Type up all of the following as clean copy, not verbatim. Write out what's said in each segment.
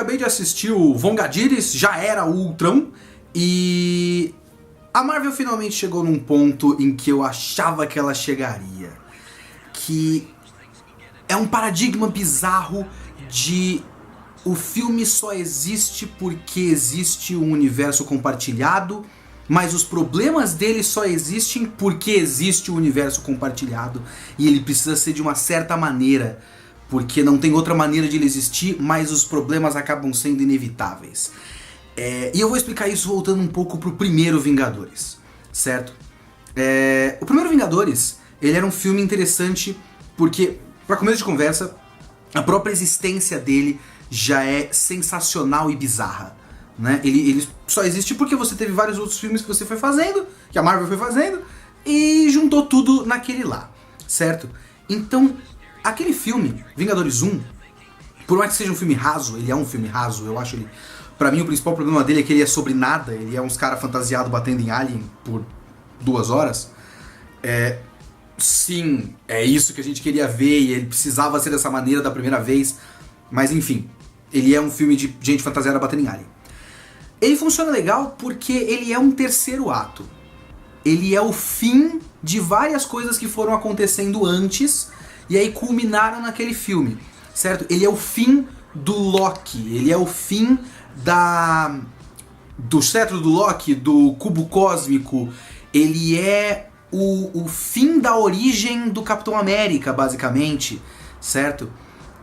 acabei de assistir o Vongadiris, já era o Ultron, e a Marvel finalmente chegou num ponto em que eu achava que ela chegaria. Que é um paradigma bizarro de o filme só existe porque existe um universo compartilhado, mas os problemas dele só existem porque existe o universo compartilhado e ele precisa ser de uma certa maneira, porque não tem outra maneira de ele existir, mas os problemas acabam sendo inevitáveis. E eu vou explicar isso voltando um pouco pro primeiro Vingadores, certo? O primeiro Vingadores, ele era um filme interessante porque, para começo de conversa, a própria existência dele já é sensacional e bizarra, né? Ele só existe porque você teve vários outros filmes que você foi fazendo, que a Marvel foi fazendo, e juntou tudo naquele lá, certo? Então, aquele filme, Vingadores 1, por mais que seja um filme raso, ele é um filme raso, eu acho ele... Pra mim, o principal problema dele é que ele é sobre nada, ele é uns caras fantasiados batendo em Alien por 2 horas. Sim, é isso que a gente queria ver e ele precisava ser dessa maneira da primeira vez, mas enfim, ele é um filme de gente fantasiada batendo em Alien. Ele funciona legal porque ele é um terceiro ato. Ele é o fim de várias coisas que foram acontecendo antes e aí culminaram naquele filme, certo? Ele é o fim do Loki, ele é o fim do cetro do Loki, do cubo cósmico, ele é o fim da origem do Capitão América, basicamente, certo?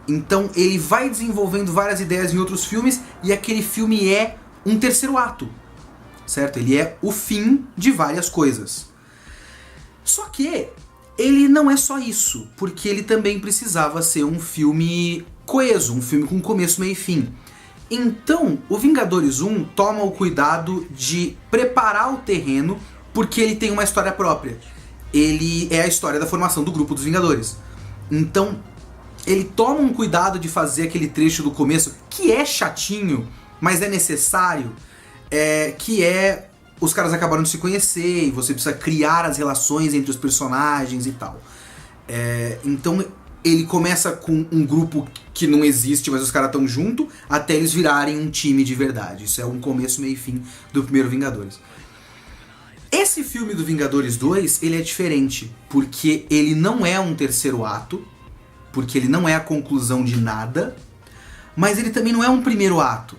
Então ele vai desenvolvendo várias ideias em outros filmes e aquele filme é um terceiro ato, certo? Ele é o fim de várias coisas. Só que ele não é só isso, porque ele também precisava ser um filme coeso, um filme com começo, meio e fim. Então, o Vingadores 1 toma o cuidado de preparar o terreno porque ele tem uma história própria. Ele é a história da formação do grupo dos Vingadores. Então, ele toma um cuidado de fazer aquele trecho do começo, que é chatinho, mas é necessário, que é os caras acabaram de se conhecer e você precisa criar as relações entre os personagens e tal. Então, ele começa com um grupo que não existe, mas os caras estão junto, até eles virarem um time de verdade. Isso é um começo, meio e fim do primeiro Vingadores. Esse filme do Vingadores 2, ele é diferente, porque ele não é um terceiro ato, porque ele não é a conclusão de nada, mas ele também não é um primeiro ato.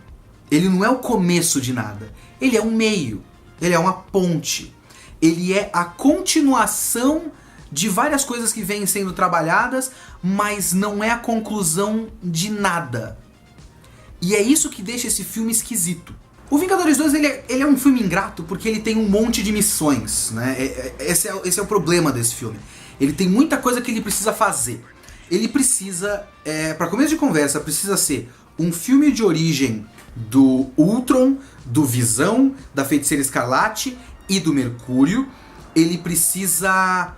Ele não é o começo de nada. Ele é um meio, ele é uma ponte. Ele é a continuação de várias coisas que vêm sendo trabalhadas, mas não é a conclusão de nada. E é isso que deixa esse filme esquisito. O Vingadores 2 ele é um filme ingrato porque ele tem um monte de missões, né? Esse é o problema desse filme. Ele tem muita coisa que ele precisa fazer. Ele precisa, para começo de conversa, precisa ser um filme de origem do Ultron, do Visão, da Feiticeira Escarlate e do Mercúrio. Ele precisa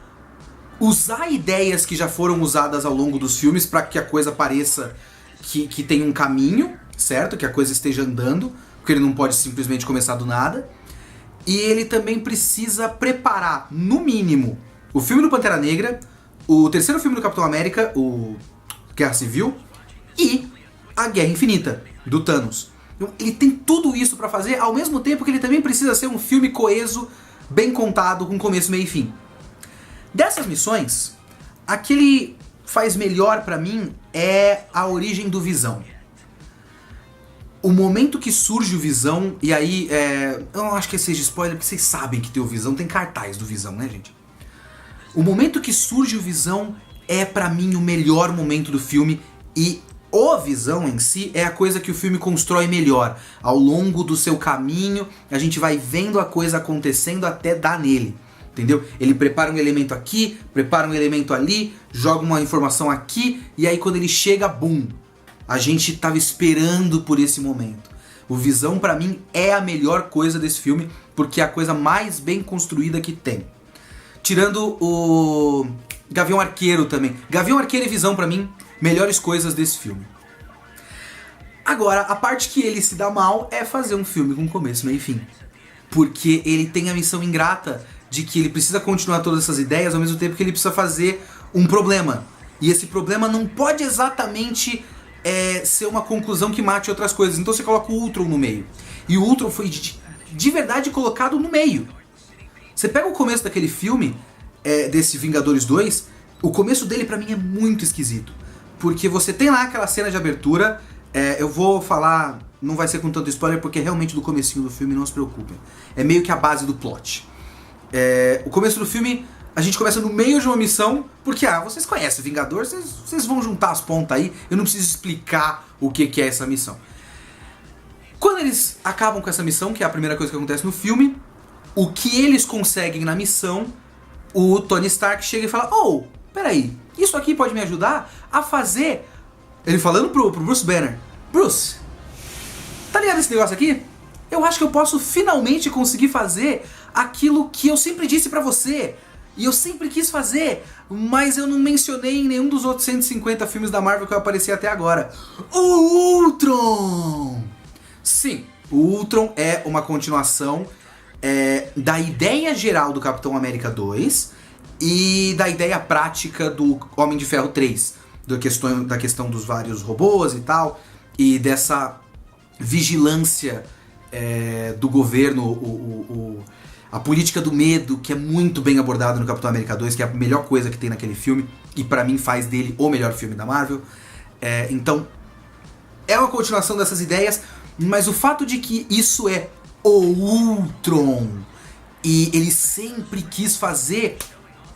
usar ideias que já foram usadas ao longo dos filmes para que a coisa pareça que tem um caminho, certo? Que a coisa esteja andando, porque ele não pode simplesmente começar do nada. E ele também precisa preparar, no mínimo, o filme do Pantera Negra, o terceiro filme do Capitão América, o Guerra Civil, e a Guerra Infinita, do Thanos. Então, ele tem tudo isso pra fazer, ao mesmo tempo que ele também precisa ser um filme coeso, bem contado, com começo, meio e fim. Dessas missões, a que ele faz melhor pra mim é a origem do Visão. O momento que surge o Visão, e aí, eu não acho que seja spoiler, porque vocês sabem que tem o Visão, tem cartaz do Visão, né, gente? O momento que surge o Visão é pra mim o melhor momento do filme, e o Visão em si é a coisa que o filme constrói melhor. Ao longo do seu caminho, a gente vai vendo a coisa acontecendo até dar nele. Entendeu? Ele prepara um elemento aqui, prepara um elemento ali, joga uma informação aqui, e aí quando ele chega, bum! A gente tava esperando por esse momento. O Visão, pra mim, é a melhor coisa desse filme, porque é a coisa mais bem construída que tem. Tirando o Gavião Arqueiro também. Gavião Arqueiro e Visão, pra mim, melhores coisas desse filme. Agora, a parte que ele se dá mal é fazer um filme com começo, meio e fim. Porque ele tem a missão ingrata de que ele precisa continuar todas essas ideias ao mesmo tempo que ele precisa fazer um problema. E esse problema não pode exatamente ser uma conclusão que mate outras coisas. Então você coloca o Ultron no meio. E o Ultron foi de verdade colocado no meio. Você pega o começo daquele filme, desse Vingadores 2, o começo dele pra mim é muito esquisito. Porque você tem lá aquela cena de abertura, eu vou falar, não vai ser com tanto spoiler, porque é realmente do comecinho do filme, não se preocupem. É meio que a base do plot. O começo do filme, a gente começa no meio de uma missão, porque, vocês conhecem Vingadores, vocês vão juntar as pontas aí, eu não preciso explicar o que é essa missão. Quando eles acabam com essa missão, que é a primeira coisa que acontece no filme, o que eles conseguem na missão, o Tony Stark chega e fala: "Oh, peraí, isso aqui pode me ajudar a fazer..." Ele falando pro Bruce Banner: "Bruce, tá ligado esse negócio aqui? Eu acho que eu posso finalmente conseguir fazer aquilo que eu sempre disse pra você. E eu sempre quis fazer, mas eu não mencionei em nenhum dos outros 150 filmes da Marvel que eu apareci até agora. O Ultron!" Sim, o Ultron é uma continuação da ideia geral do Capitão América 2 e da ideia prática do Homem de Ferro 3. Da questão dos vários robôs e tal, e dessa vigilância do governo, a política do medo, que é muito bem abordada no Capitão América 2, que é a melhor coisa que tem naquele filme, e pra mim faz dele o melhor filme da Marvel. Então, é uma continuação dessas ideias, mas o fato de que isso é o Ultron, e ele sempre quis fazer,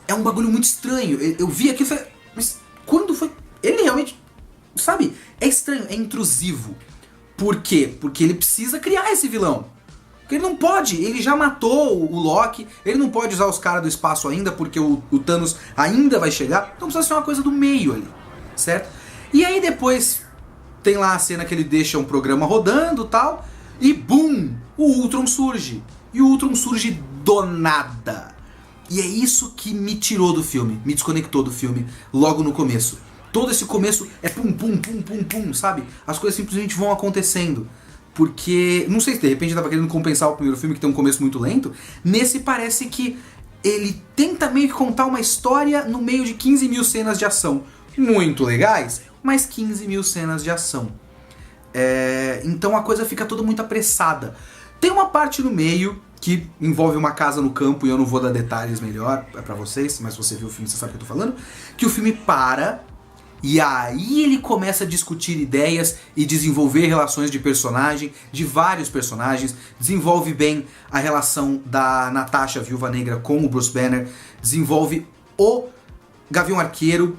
é um bagulho muito estranho. Eu vi aquilo e falei: mas quando foi? Ele realmente, sabe, é estranho, é intrusivo. Por quê? Porque ele precisa criar esse vilão. Porque ele não pode, ele já matou o Loki, ele não pode usar os caras do espaço ainda, porque o Thanos ainda vai chegar, então precisa ser uma coisa do meio ali, certo? E aí depois tem lá a cena que ele deixa um programa rodando e tal, e BUM! O Ultron surge. E o Ultron surge do nada. E é isso que me tirou do filme, me desconectou do filme logo no começo. Todo esse começo é pum, pum, pum, pum, pum, sabe? As coisas simplesmente vão acontecendo. Porque, não sei se de repente eu tava querendo compensar o primeiro filme, que tem um começo muito lento. Nesse parece que ele tenta meio que contar uma história no meio de 15 mil cenas de ação. Muito legais, mas 15 mil cenas de ação. Então a coisa fica toda muito apressada. Tem uma parte no meio que envolve uma casa no campo, e eu não vou dar detalhes melhor pra vocês, mas se você viu o filme você sabe o que eu tô falando. Que o filme para... E aí ele começa a discutir ideias e desenvolver relações de personagem, de vários personagens. Desenvolve bem a relação da Natasha, Viúva Negra, com o Bruce Banner. Desenvolve o Gavião Arqueiro,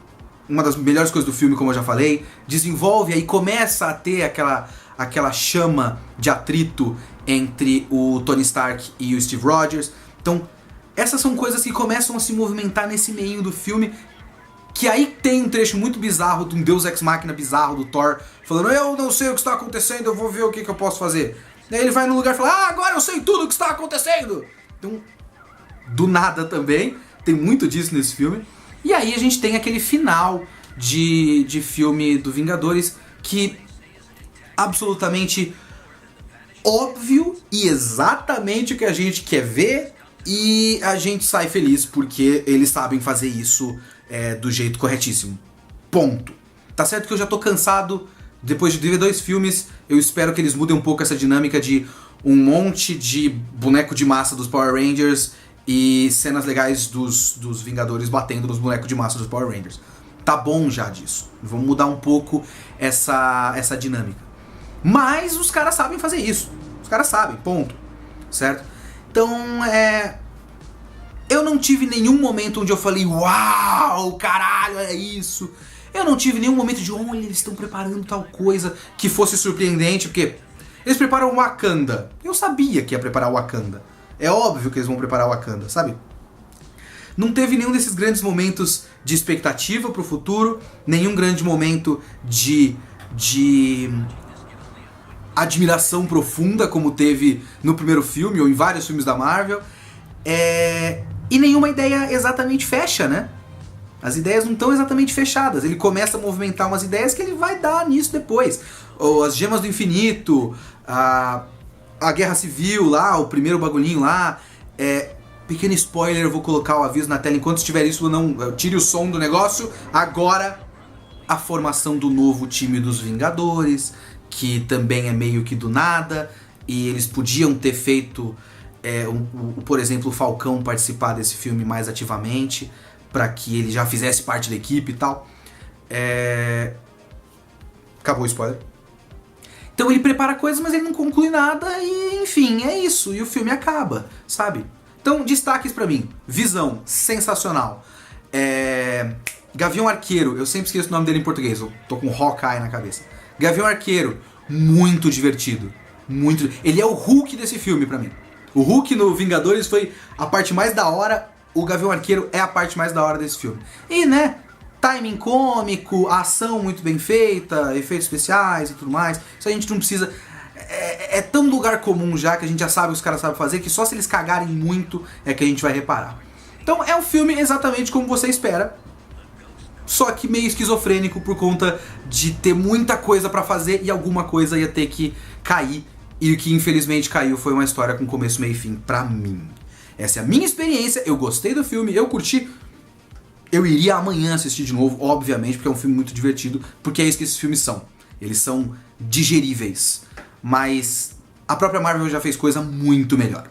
uma das melhores coisas do filme, como eu já falei. Desenvolve, aí começa a ter aquela chama de atrito entre o Tony Stark e o Steve Rogers. Então, essas são coisas que começam a se movimentar nesse meio do filme. Que aí tem um trecho muito bizarro, de um Deus Ex Machina bizarro do Thor, falando: "Eu não sei o que está acontecendo, eu vou ver o que eu posso fazer." Daí ele vai no lugar e fala: "Agora eu sei tudo o que está acontecendo." Então, do nada também, tem muito disso nesse filme. E aí a gente tem aquele final de filme do Vingadores, que absolutamente óbvio e exatamente o que a gente quer ver, e a gente sai feliz porque eles sabem fazer isso do jeito corretíssimo. Ponto. Tá certo que eu já tô cansado, depois de ver 2 filmes, eu espero que eles mudem um pouco essa dinâmica de um monte de boneco de massa dos Power Rangers e cenas legais dos Vingadores batendo nos bonecos de massa dos Power Rangers. Tá bom já disso. Vamos mudar um pouco essa dinâmica. Mas os caras sabem fazer isso. Os caras sabem, ponto. Certo? Então, eu não tive nenhum momento onde eu falei: "Uau, caralho, é isso." Eu não tive nenhum momento de: "Olha, eles estão preparando tal coisa", que fosse surpreendente, porque eles preparam o Wakanda. Eu sabia que ia preparar o Wakanda. É óbvio que eles vão preparar o Wakanda, sabe? Não teve nenhum desses grandes momentos de expectativa pro futuro, nenhum grande momento de admiração profunda, como teve no primeiro filme ou em vários filmes da Marvel. E nenhuma ideia exatamente fecha, né? As ideias não estão exatamente fechadas. Ele começa a movimentar umas ideias que ele vai dar nisso depois. Ou as Gemas do Infinito, a Guerra Civil lá, o primeiro bagulhinho lá. Pequeno spoiler, eu vou colocar o aviso na tela enquanto estiver isso. Não tire o som do negócio. Agora a formação do novo time dos Vingadores, que também é meio que do nada, e eles podiam ter feito, por exemplo, o Falcão participar desse filme mais ativamente, para que ele já fizesse parte da equipe e tal. Acabou o spoiler. Então ele prepara coisas, mas ele não conclui nada e, enfim, é isso. E o filme acaba, sabe? Então, destaques pra mim. Visão, sensacional. Gavião Arqueiro, eu sempre esqueço o nome dele em português, eu tô com Hawkeye na cabeça. Gavião Arqueiro, muito divertido. Ele é o Hulk desse filme pra mim. O Hulk no Vingadores foi a parte mais da hora, o Gavião Arqueiro é a parte mais da hora desse filme. E, né, timing cômico, ação muito bem feita, efeitos especiais e tudo mais. Isso a gente não precisa... É tão lugar comum já, que a gente já sabe o que os caras sabem fazer, que só se eles cagarem muito é que a gente vai reparar. Então é um filme exatamente como você espera, só que meio esquizofrênico por conta de ter muita coisa pra fazer e alguma coisa ia ter que cair. E o que infelizmente caiu foi uma história com começo, meio e fim pra mim. Essa é a minha experiência, eu gostei do filme, eu curti. Eu iria amanhã assistir de novo, obviamente, porque é um filme muito divertido, porque é isso que esses filmes são. Eles são digeríveis. Mas a própria Marvel já fez coisa muito melhor.